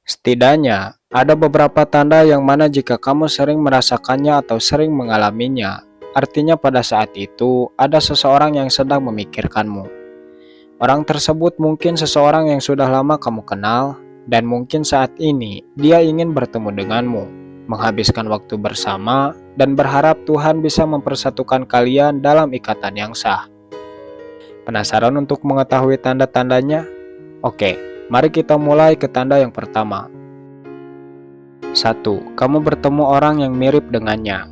Setidaknya, ada beberapa tanda yang mana jika kamu sering merasakannya atau sering mengalaminya, artinya pada saat itu ada seseorang yang sedang memikirkanmu. Orang tersebut mungkin seseorang yang sudah lama kamu kenal, dan mungkin saat ini dia ingin bertemu denganmu, menghabiskan waktu bersama, dan berharap Tuhan bisa mempersatukan kalian dalam ikatan yang sah. Penasaran untuk mengetahui tanda-tandanya? Oke, mari kita mulai ke tanda yang pertama. 1. Kamu bertemu orang yang mirip dengannya.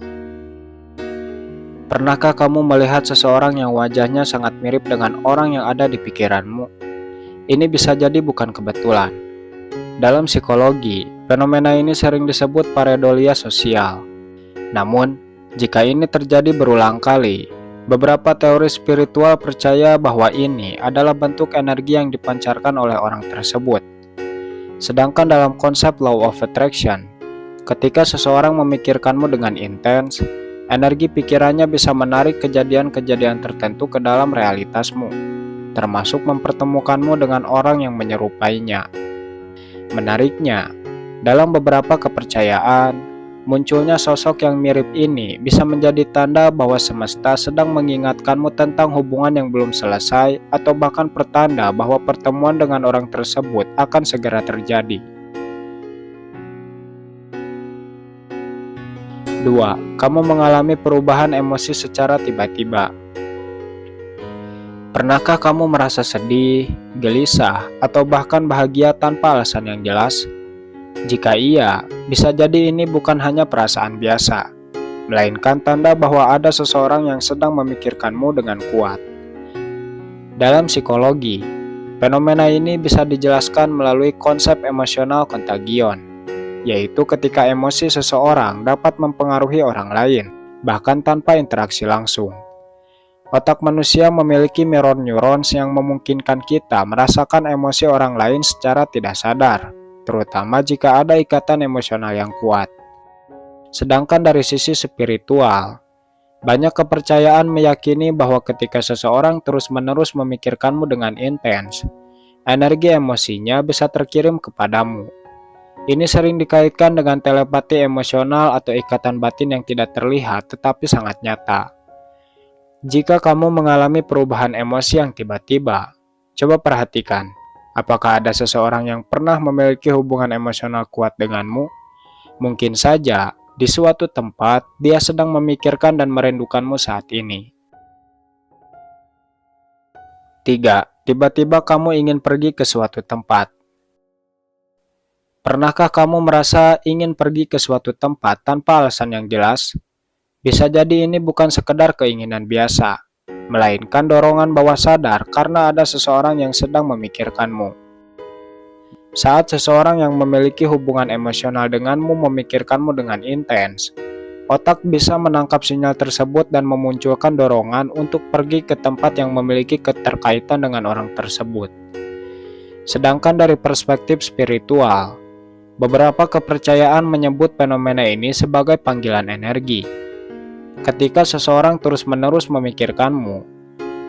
Pernahkah kamu melihat seseorang yang wajahnya sangat mirip dengan orang yang ada di pikiranmu? Ini bisa jadi bukan kebetulan. Dalam psikologi, fenomena ini sering disebut pareidolia sosial. Namun, jika ini terjadi berulang kali, beberapa teori spiritual percaya bahwa ini adalah bentuk energi yang dipancarkan oleh orang tersebut. Sedangkan dalam konsep law of attraction, ketika seseorang memikirkanmu dengan intens, energi pikirannya bisa menarik kejadian-kejadian tertentu ke dalam realitasmu, termasuk mempertemukanmu dengan orang yang menyerupainya. Menariknya, dalam beberapa kepercayaan, munculnya sosok yang mirip ini bisa menjadi tanda bahwa semesta sedang mengingatkanmu tentang hubungan yang belum selesai atau bahkan pertanda bahwa pertemuan dengan orang tersebut akan segera terjadi. 2. Kamu mengalami perubahan emosi secara tiba-tiba. Pernahkah kamu merasa sedih, gelisah, atau bahkan bahagia tanpa alasan yang jelas? Jika iya, bisa jadi ini bukan hanya perasaan biasa, melainkan tanda bahwa ada seseorang yang sedang memikirkanmu dengan kuat. Dalam psikologi, fenomena ini bisa dijelaskan melalui konsep emosional kontagion, yaitu ketika emosi seseorang dapat mempengaruhi orang lain, bahkan tanpa interaksi langsung. Otak manusia memiliki mirror neurons yang memungkinkan kita merasakan emosi orang lain secara tidak sadar, terutama jika ada ikatan emosional yang kuat. Sedangkan dari sisi spiritual, banyak kepercayaan meyakini bahwa ketika seseorang terus-menerus memikirkanmu dengan intens, energi emosinya bisa terkirim kepadamu. Ini sering dikaitkan dengan telepati emosional atau ikatan batin yang tidak terlihat tetapi sangat nyata. Jika kamu mengalami perubahan emosi yang tiba-tiba, coba perhatikan, apakah ada seseorang yang pernah memiliki hubungan emosional kuat denganmu? Mungkin saja, di suatu tempat, dia sedang memikirkan dan merindukanmu saat ini. 3. Tiba-tiba kamu ingin pergi ke suatu tempat. Pernahkah kamu merasa ingin pergi ke suatu tempat tanpa alasan yang jelas? Bisa jadi ini bukan sekedar keinginan biasa, melainkan dorongan bawah sadar karena ada seseorang yang sedang memikirkanmu. Saat seseorang yang memiliki hubungan emosional denganmu memikirkanmu dengan intens, otak bisa menangkap sinyal tersebut dan memunculkan dorongan untuk pergi ke tempat yang memiliki keterkaitan dengan orang tersebut. Sedangkan dari perspektif spiritual, beberapa kepercayaan menyebut fenomena ini sebagai panggilan energi. Ketika seseorang terus-menerus memikirkanmu,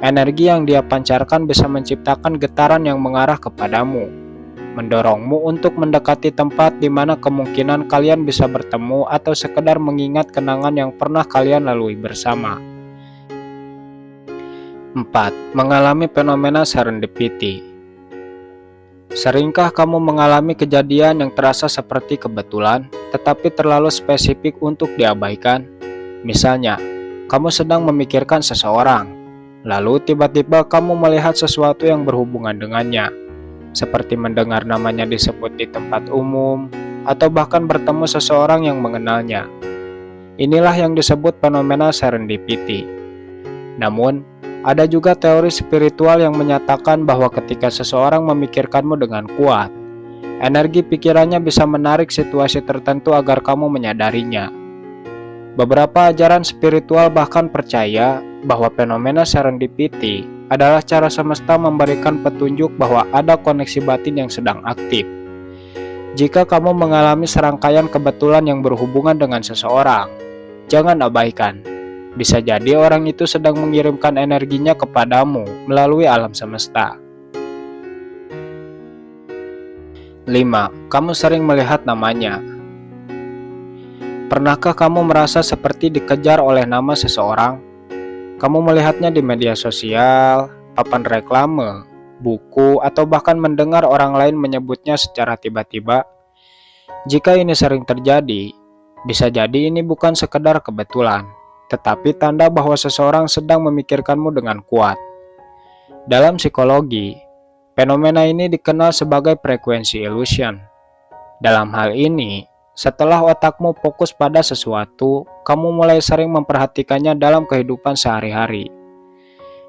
energi yang dia pancarkan bisa menciptakan getaran yang mengarah kepadamu, mendorongmu untuk mendekati tempat di mana kemungkinan kalian bisa bertemu atau sekedar mengingat kenangan yang pernah kalian lalui bersama. 4. Mengalami fenomena serendipity. Seringkah kamu mengalami kejadian yang terasa seperti kebetulan, tetapi terlalu spesifik untuk diabaikan? Misalnya, kamu sedang memikirkan seseorang, lalu tiba-tiba kamu melihat sesuatu yang berhubungan dengannya, seperti mendengar namanya disebut di tempat umum, atau bahkan bertemu seseorang yang mengenalnya. Inilah yang disebut fenomena serendipity. Namun, ada juga teori spiritual yang menyatakan bahwa ketika seseorang memikirkanmu dengan kuat, energi pikirannya bisa menarik situasi tertentu agar kamu menyadarinya. Beberapa ajaran spiritual bahkan percaya bahwa fenomena serendipity adalah cara semesta memberikan petunjuk bahwa ada koneksi batin yang sedang aktif. Jika kamu mengalami serangkaian kebetulan yang berhubungan dengan seseorang, jangan abaikan. Bisa jadi orang itu sedang mengirimkan energinya kepadamu melalui alam semesta. 5. Kamu sering melihat namanya. Pernahkah kamu merasa seperti dikejar oleh nama seseorang? Kamu melihatnya di media sosial, papan reklame, buku, atau bahkan mendengar orang lain menyebutnya secara tiba-tiba? Jika ini sering terjadi, bisa jadi ini bukan sekedar kebetulan, tetapi tanda bahwa seseorang sedang memikirkanmu dengan kuat. Dalam psikologi, fenomena ini dikenal sebagai frekuensi illusion. Dalam hal ini, setelah otakmu fokus pada sesuatu, kamu mulai sering memperhatikannya dalam kehidupan sehari-hari.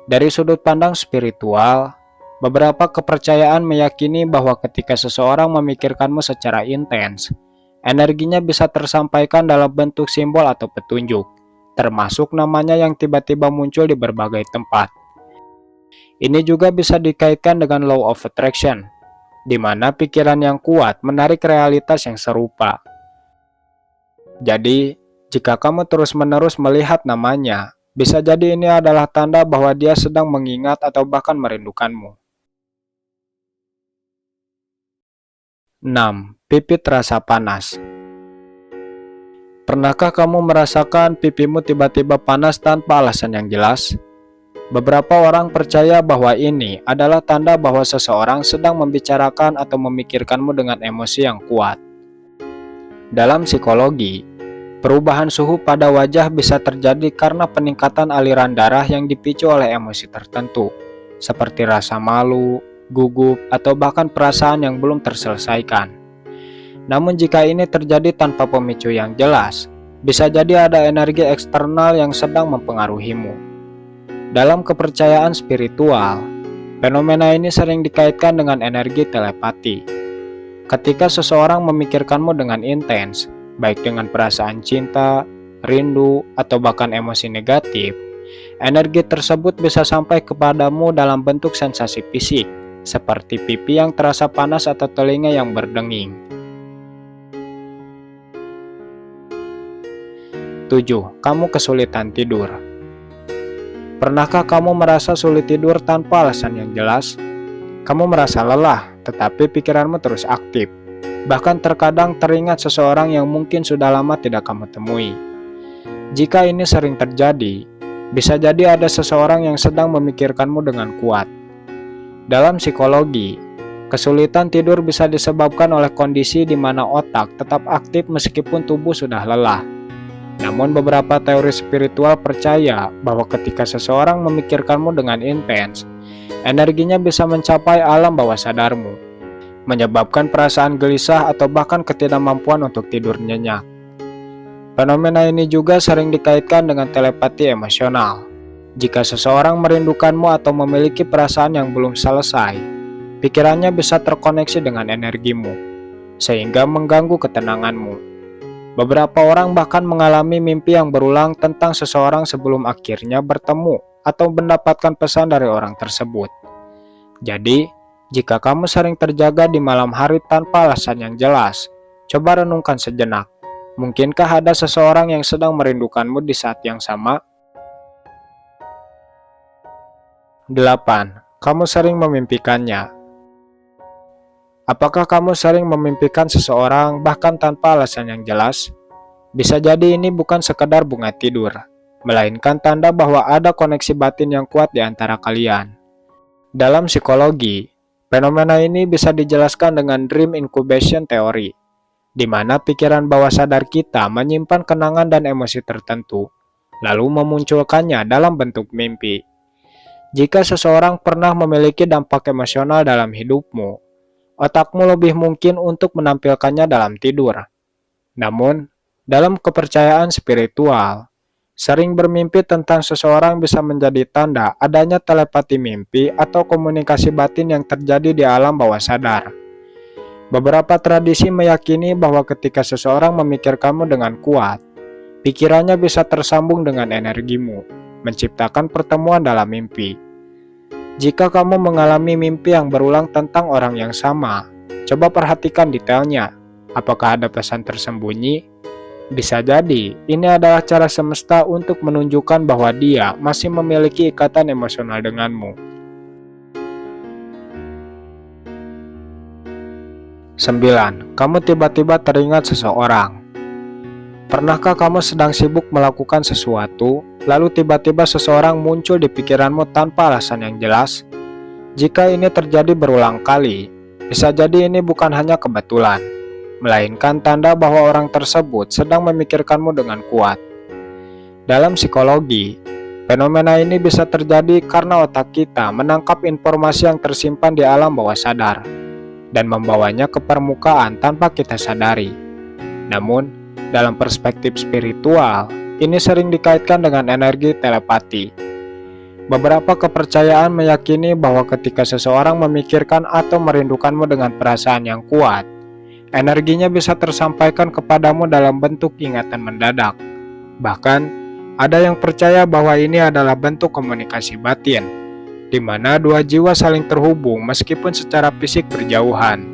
Dari sudut pandang spiritual, beberapa kepercayaan meyakini bahwa ketika seseorang memikirkanmu secara intens, energinya bisa tersampaikan dalam bentuk simbol atau petunjuk, termasuk namanya yang tiba-tiba muncul di berbagai tempat. Ini juga bisa dikaitkan dengan law of attraction, di mana pikiran yang kuat menarik realitas yang serupa. Jadi, jika kamu terus-menerus melihat namanya, bisa jadi ini adalah tanda bahwa dia sedang mengingat atau bahkan merindukanmu. 6. Pipi terasa panas. Pernahkah kamu merasakan pipimu tiba-tiba panas tanpa alasan yang jelas? Beberapa orang percaya bahwa ini adalah tanda bahwa seseorang sedang membicarakan atau memikirkanmu dengan emosi yang kuat. Dalam psikologi, perubahan suhu pada wajah bisa terjadi karena peningkatan aliran darah yang dipicu oleh emosi tertentu, seperti rasa malu, gugup, atau bahkan perasaan yang belum terselesaikan. Namun jika ini terjadi tanpa pemicu yang jelas, bisa jadi ada energi eksternal yang sedang mempengaruhimu. Dalam kepercayaan spiritual, fenomena ini sering dikaitkan dengan energi telepati. Ketika seseorang memikirkanmu dengan intens, baik dengan perasaan cinta, rindu, atau bahkan emosi negatif, energi tersebut bisa sampai kepadamu dalam bentuk sensasi fisik, seperti pipi yang terasa panas atau telinga yang berdenging. 7. Kamu kesulitan tidur. Pernahkah kamu merasa sulit tidur tanpa alasan yang jelas? Kamu merasa lelah, tetapi pikiranmu terus aktif. Bahkan terkadang teringat seseorang yang mungkin sudah lama tidak kamu temui. Jika ini sering terjadi, bisa jadi ada seseorang yang sedang memikirkanmu dengan kuat. Dalam psikologi, kesulitan tidur bisa disebabkan oleh kondisi di mana otak tetap aktif meskipun tubuh sudah lelah. Namun beberapa teori spiritual percaya bahwa ketika seseorang memikirkanmu dengan intens, energinya bisa mencapai alam bawah sadarmu, menyebabkan perasaan gelisah atau bahkan ketidakmampuan untuk tidur nyenyak. Fenomena ini juga sering dikaitkan dengan telepati emosional. Jika seseorang merindukanmu atau memiliki perasaan yang belum selesai, pikirannya bisa terkoneksi dengan energimu, sehingga mengganggu ketenanganmu. Beberapa orang bahkan mengalami mimpi yang berulang tentang seseorang sebelum akhirnya bertemu atau mendapatkan pesan dari orang tersebut. Jadi, jika kamu sering terjaga di malam hari tanpa alasan yang jelas, coba renungkan sejenak. Mungkinkah ada seseorang yang sedang merindukanmu di saat yang sama? 8. Kamu sering memimpikannya. Apakah kamu sering memimpikan seseorang bahkan tanpa alasan yang jelas? Bisa jadi ini bukan sekedar bunga tidur, melainkan tanda bahwa ada koneksi batin yang kuat di antara kalian. Dalam psikologi, fenomena ini bisa dijelaskan dengan dream incubation theory, di mana pikiran bawah sadar kita menyimpan kenangan dan emosi tertentu, lalu memunculkannya dalam bentuk mimpi. Jika seseorang pernah memiliki dampak emosional dalam hidupmu, otakmu lebih mungkin untuk menampilkannya dalam tidur. Namun, dalam kepercayaan spiritual, sering bermimpi tentang seseorang bisa menjadi tanda adanya telepati mimpi atau komunikasi batin yang terjadi di alam bawah sadar. Beberapa tradisi meyakini bahwa ketika seseorang memikirkanmu dengan kuat, pikirannya bisa tersambung dengan energimu, menciptakan pertemuan dalam mimpi. Jika kamu mengalami mimpi yang berulang tentang orang yang sama, coba perhatikan detailnya. Apakah ada pesan tersembunyi? Bisa jadi, ini adalah cara semesta untuk menunjukkan bahwa dia masih memiliki ikatan emosional denganmu. 9. Kamu tiba-tiba teringat seseorang. Pernahkah kamu sedang sibuk melakukan sesuatu, lalu tiba-tiba seseorang muncul di pikiranmu tanpa alasan yang jelas? Jika ini terjadi berulang kali, bisa jadi ini bukan hanya kebetulan, melainkan tanda bahwa orang tersebut sedang memikirkanmu dengan kuat. Dalam psikologi, fenomena ini bisa terjadi karena otak kita menangkap informasi yang tersimpan di alam bawah sadar dan membawanya ke permukaan tanpa kita sadari. Namun, dalam perspektif spiritual, ini sering dikaitkan dengan energi telepati. Beberapa kepercayaan meyakini bahwa ketika seseorang memikirkan atau merindukanmu dengan perasaan yang kuat, energinya bisa tersampaikan kepadamu dalam bentuk ingatan mendadak. Bahkan, ada yang percaya bahwa ini adalah bentuk komunikasi batin, di mana dua jiwa saling terhubung meskipun secara fisik berjauhan.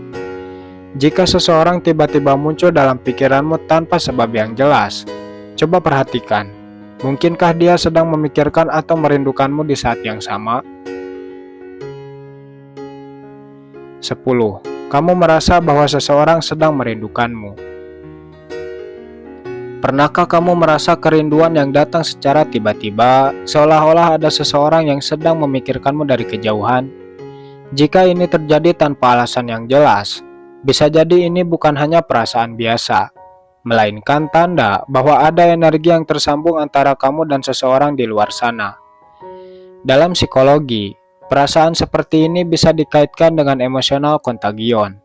Jika seseorang tiba-tiba muncul dalam pikiranmu tanpa sebab yang jelas, coba perhatikan, mungkinkah dia sedang memikirkan atau merindukanmu di saat yang sama? 10. Kamu merasa bahwa seseorang sedang merindukanmu. Pernahkah kamu merasa kerinduan yang datang secara tiba-tiba, seolah-olah ada seseorang yang sedang memikirkanmu dari kejauhan? Jika ini terjadi tanpa alasan yang jelas, bisa jadi ini bukan hanya perasaan biasa, melainkan tanda bahwa ada energi yang tersambung antara kamu dan seseorang di luar sana. Dalam psikologi, perasaan seperti ini bisa dikaitkan dengan emosional kontagion,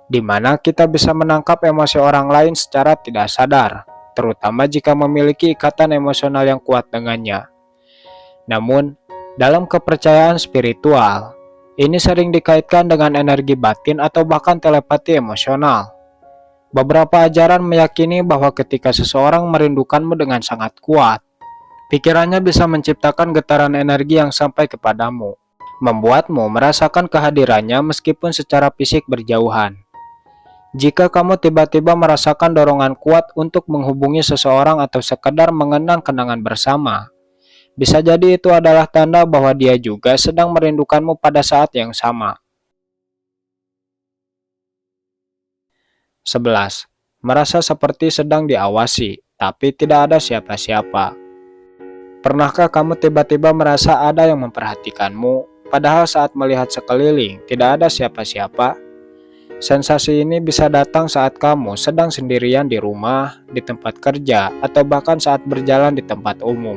di mana kita bisa menangkap emosi orang lain secara tidak sadar, terutama jika memiliki ikatan emosional yang kuat dengannya. Namun, dalam kepercayaan spiritual, ini sering dikaitkan dengan energi batin atau bahkan telepati emosional. Beberapa ajaran meyakini bahwa ketika seseorang merindukanmu dengan sangat kuat, pikirannya bisa menciptakan getaran energi yang sampai kepadamu, membuatmu merasakan kehadirannya meskipun secara fisik berjauhan. Jika kamu tiba-tiba merasakan dorongan kuat untuk menghubungi seseorang atau sekedar mengenang kenangan bersama, bisa jadi itu adalah tanda bahwa dia juga sedang merindukanmu pada saat yang sama. 11. Merasa seperti sedang diawasi, tapi tidak ada siapa-siapa. Pernahkah kamu tiba-tiba merasa ada yang memperhatikanmu, padahal saat melihat sekeliling tidak ada siapa-siapa? Sensasi ini bisa datang saat kamu sedang sendirian di rumah, di tempat kerja, atau bahkan saat berjalan di tempat umum.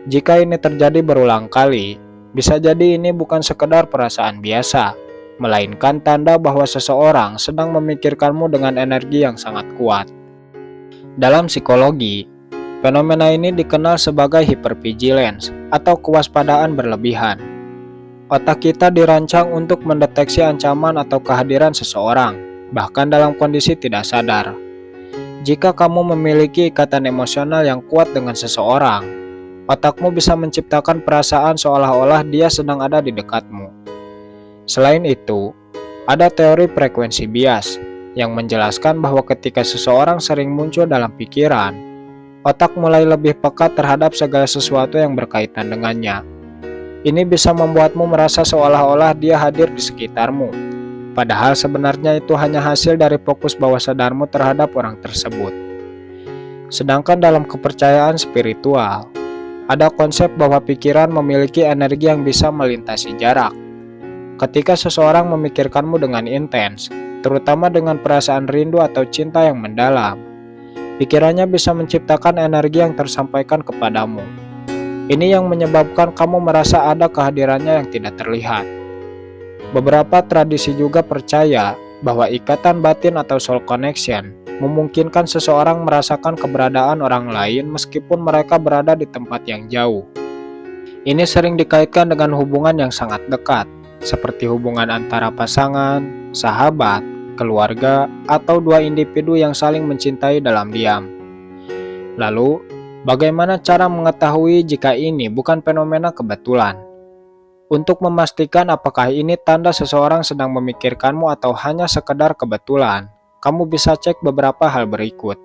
Jika ini terjadi berulang kali, bisa jadi ini bukan sekedar perasaan biasa, melainkan tanda bahwa seseorang sedang memikirkanmu dengan energi yang sangat kuat. Dalam psikologi, fenomena ini dikenal sebagai hypervigilance atau kewaspadaan berlebihan. Otak kita dirancang untuk mendeteksi ancaman atau kehadiran seseorang, bahkan dalam kondisi tidak sadar. Jika kamu memiliki ikatan emosional yang kuat dengan seseorang, otakmu bisa menciptakan perasaan seolah-olah dia sedang ada di dekatmu. Selain itu, ada teori frekuensi bias yang menjelaskan bahwa ketika seseorang sering muncul dalam pikiran, otak mulai lebih peka terhadap segala sesuatu yang berkaitan dengannya. Ini bisa membuatmu merasa seolah-olah dia hadir di sekitarmu, padahal sebenarnya itu hanya hasil dari fokus bawah sadarmu terhadap orang tersebut. Sedangkan dalam kepercayaan spiritual, ada konsep bahwa pikiran memiliki energi yang bisa melintasi jarak. Ketika seseorang memikirkanmu dengan intens, terutama dengan perasaan rindu atau cinta yang mendalam, pikirannya bisa menciptakan energi yang tersampaikan kepadamu. Ini yang menyebabkan kamu merasa ada kehadirannya yang tidak terlihat. Beberapa tradisi juga percaya bahwa ikatan batin atau soul connection memungkinkan seseorang merasakan keberadaan orang lain meskipun mereka berada di tempat yang jauh. Ini sering dikaitkan dengan hubungan yang sangat dekat, seperti hubungan antara pasangan, sahabat, keluarga, atau dua individu yang saling mencintai dalam diam. Lalu, bagaimana cara mengetahui jika ini bukan fenomena kebetulan? Untuk memastikan apakah ini tanda seseorang sedang memikirkanmu atau hanya sekedar kebetulan, kamu bisa cek beberapa hal berikut.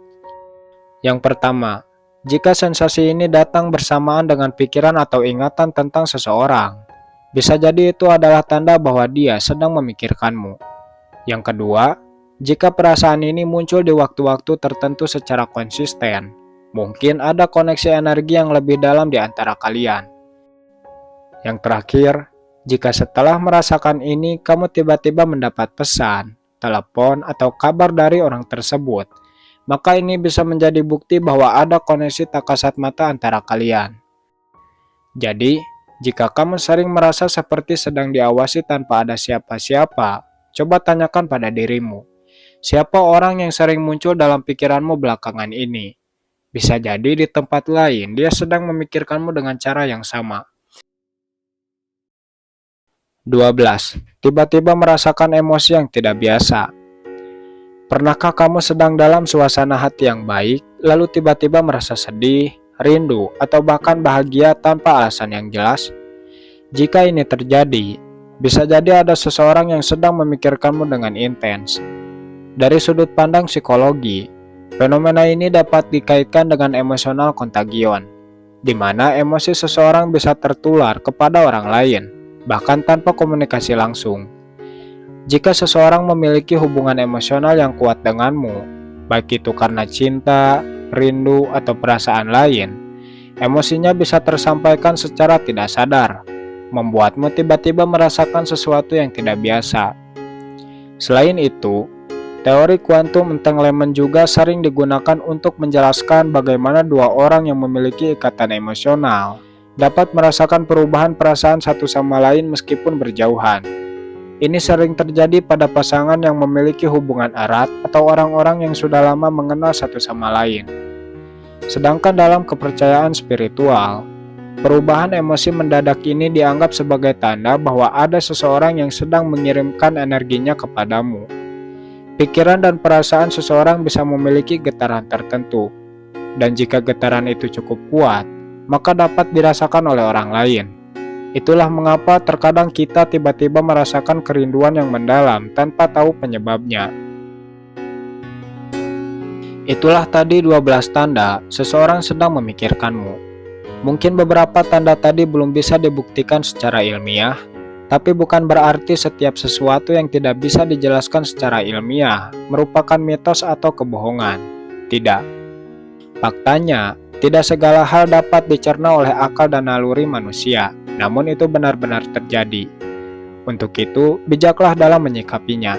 Yang pertama, jika sensasi ini datang bersamaan dengan pikiran atau ingatan tentang seseorang, bisa jadi itu adalah tanda bahwa dia sedang memikirkanmu. Yang kedua, jika perasaan ini muncul di waktu-waktu tertentu secara konsisten, mungkin ada koneksi energi yang lebih dalam di antara kalian. Yang terakhir, jika setelah merasakan ini kamu tiba-tiba mendapat pesan, telepon, atau kabar dari orang tersebut, maka ini bisa menjadi bukti bahwa ada koneksi tak kasat mata antara kalian. Jadi, jika kamu sering merasa seperti sedang diawasi tanpa ada siapa-siapa, coba tanyakan pada dirimu, siapa orang yang sering muncul dalam pikiranmu belakangan ini? Bisa jadi di tempat lain dia sedang memikirkanmu dengan cara yang sama. 12. Tiba-tiba merasakan emosi yang tidak biasa. Pernahkah kamu sedang dalam suasana hati yang baik, lalu tiba-tiba merasa sedih, rindu, atau bahkan bahagia tanpa alasan yang jelas? Jika ini terjadi, bisa jadi ada seseorang yang sedang memikirkanmu dengan intens. Dari sudut pandang psikologi, fenomena ini dapat dikaitkan dengan emosional kontagion, di mana emosi seseorang bisa tertular kepada orang lain, bahkan tanpa komunikasi langsung. Jika seseorang memiliki hubungan emosional yang kuat denganmu, baik itu karena cinta, rindu, atau perasaan lain, emosinya bisa tersampaikan secara tidak sadar, membuatmu tiba-tiba merasakan sesuatu yang tidak biasa. Selain itu, teori kuantum entanglement juga sering digunakan untuk menjelaskan bagaimana dua orang yang memiliki ikatan emosional dapat merasakan perubahan perasaan satu sama lain meskipun berjauhan. Ini sering terjadi pada pasangan yang memiliki hubungan erat atau orang-orang yang sudah lama mengenal satu sama lain. Sedangkan dalam kepercayaan spiritual, perubahan emosi mendadak ini dianggap sebagai tanda bahwa ada seseorang yang sedang mengirimkan energinya kepadamu. Pikiran dan perasaan seseorang bisa memiliki getaran tertentu, dan jika getaran itu cukup kuat, maka dapat dirasakan oleh orang lain. Itulah mengapa terkadang kita tiba-tiba merasakan kerinduan yang mendalam tanpa tahu penyebabnya. Itulah tadi 12 tanda seseorang sedang memikirkanmu. Mungkin beberapa tanda tadi belum bisa dibuktikan secara ilmiah, tapi bukan berarti setiap sesuatu yang tidak bisa dijelaskan secara ilmiah merupakan mitos atau kebohongan. Tidak. Faktanya, tidak segala hal dapat dicerna oleh akal dan naluri manusia, namun itu benar-benar terjadi. Untuk itu, bijaklah dalam menyikapinya.